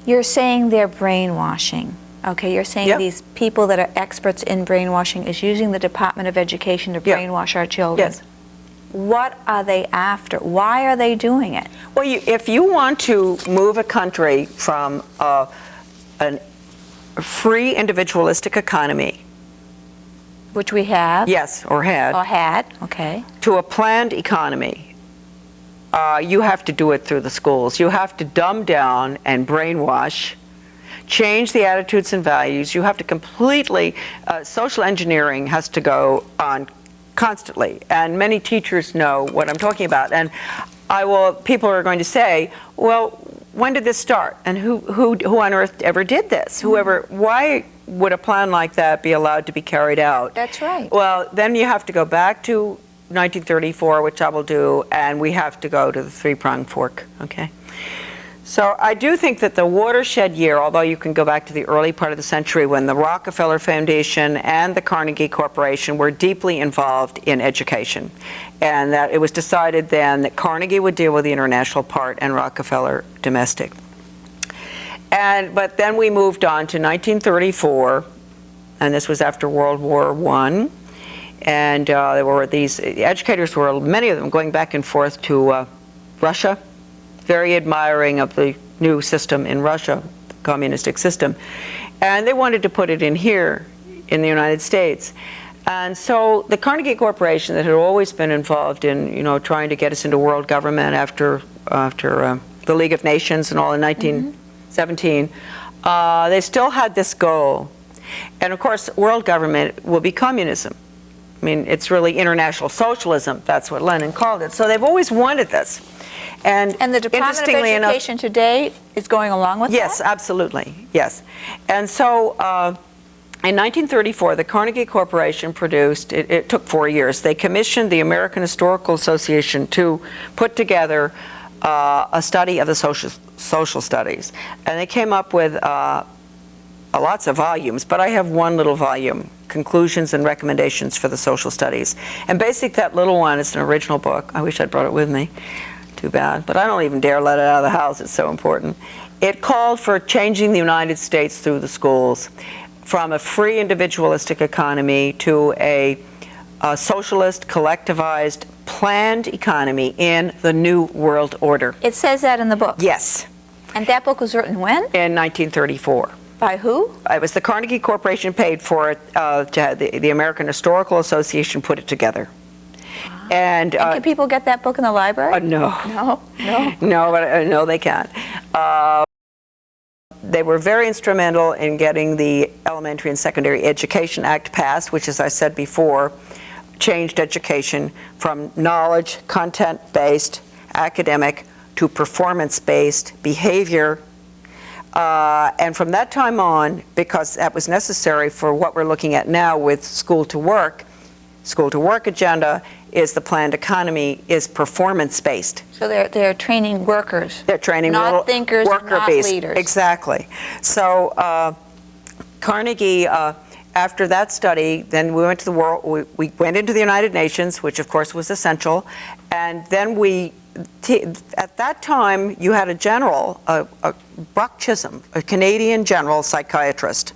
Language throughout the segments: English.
You're saying they're brainwashing. Okay, you're saying these people that are experts in brainwashing is using the Department of Education to brainwash our children. Yes. What are they after? Why are they doing it? Well, if you want to move a country from a free individualistic economy, which we have. Yes, or had. Or had, okay. To a planned economy, you have to do it through the schools. You have to dumb down and brainwash, change the attitudes and values. You have to completely, social engineering has to go on constantly. And many teachers know what I'm talking about. And people are going to say, well, when did this start? And who on earth ever did this? Why would a plan like that be allowed to be carried out? That's right. Well, then you have to go back to 1934, which I will do, and we have to go to the three-pronged fork, okay? So I do think that the watershed year, although you can go back to the early part of the century when the Rockefeller Foundation and the Carnegie Corporation were deeply involved in education, and that it was decided then that Carnegie would deal with the international part and Rockefeller domestic. But then we moved on to 1934, and this was after World War I, and there were these educators were, many of them, going back and forth to Russia, very admiring of the new system in Russia, the communistic system, and they wanted to put it in here in the United States. And so the Carnegie Corporation, that had always been involved in, trying to get us into world government after the League of Nations and all in 1917, they still had this goal. And of course, world government will be communism. I mean, it's really international socialism. That's what Lenin called it. So they've always wanted this. And the Department of Education today is going along with that? Yes, absolutely, yes. And so in 1934, the Carnegie Corporation produced, it took 4 years, they commissioned the American Historical Association to put together a study of the social studies. And they came up with lots of volumes, but I have one little volume, Conclusions and Recommendations for the Social Studies. And basically that little one is an original book. I wish I'd brought it with me. Too bad. But I don't even dare let it out of the house. It's so important. It called for changing the United States through the schools from a free individualistic economy to a socialist, collectivized, planned economy in the New World Order. It says that in the book? Yes. And that book was written when? In 1934. By who? It was the Carnegie Corporation paid for it. The American Historical Association put it together. Wow. And can people get that book in the library? No. No? No? No, they can't. They were very instrumental in getting the Elementary and Secondary Education Act passed, which, as I said before, changed education from knowledge, content-based, academic, to performance-based behavior. And from that time on, because that was necessary for what we're looking at now with school to work agenda is the planned economy is performance-based. So they're training workers. They're training not thinkers, not leaders. Exactly. So Carnegie, after that study, then we went to the world. We went into the United Nations, which of course was essential, and then at that time, you had a general, Buck Chisholm, a Canadian general psychiatrist,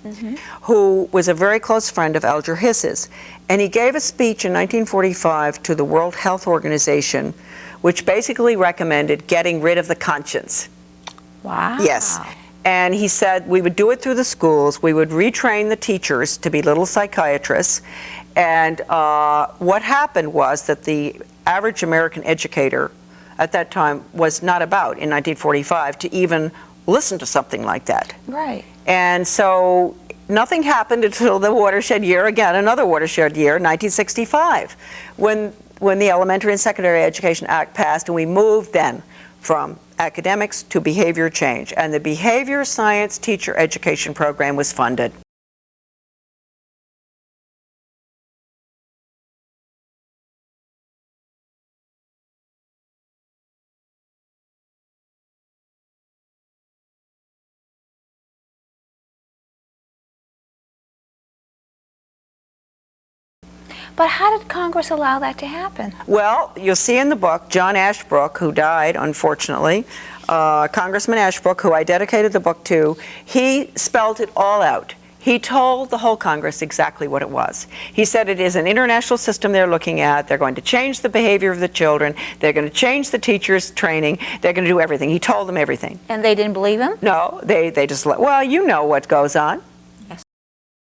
who was a very close friend of Alger Hiss's. And he gave a speech in 1945 to the World Health Organization, which basically recommended getting rid of the conscience. Wow. Yes. And he said we would do it through the schools. We would retrain the teachers to be little psychiatrists. And what happened was that the average American educator at that time was not about, in 1945, to even listen to something like that. Right. And so nothing happened until the watershed year, again, another watershed year, 1965, when the Elementary and Secondary Education Act passed, and we moved then from academics to behavior change. And the behavior science teacher education program was funded. But how did Congress allow that to happen? Well, you'll see in the book, John Ashbrook, who died, unfortunately, Congressman Ashbrook, who I dedicated the book to, he spelled it all out. He told the whole Congress exactly what it was. He said it is an international system they're looking at. They're going to change the behavior of the children. They're going to change the teachers' training. They're going to do everything. He told them everything. And they didn't believe him? No, they just let, well, you know what goes on.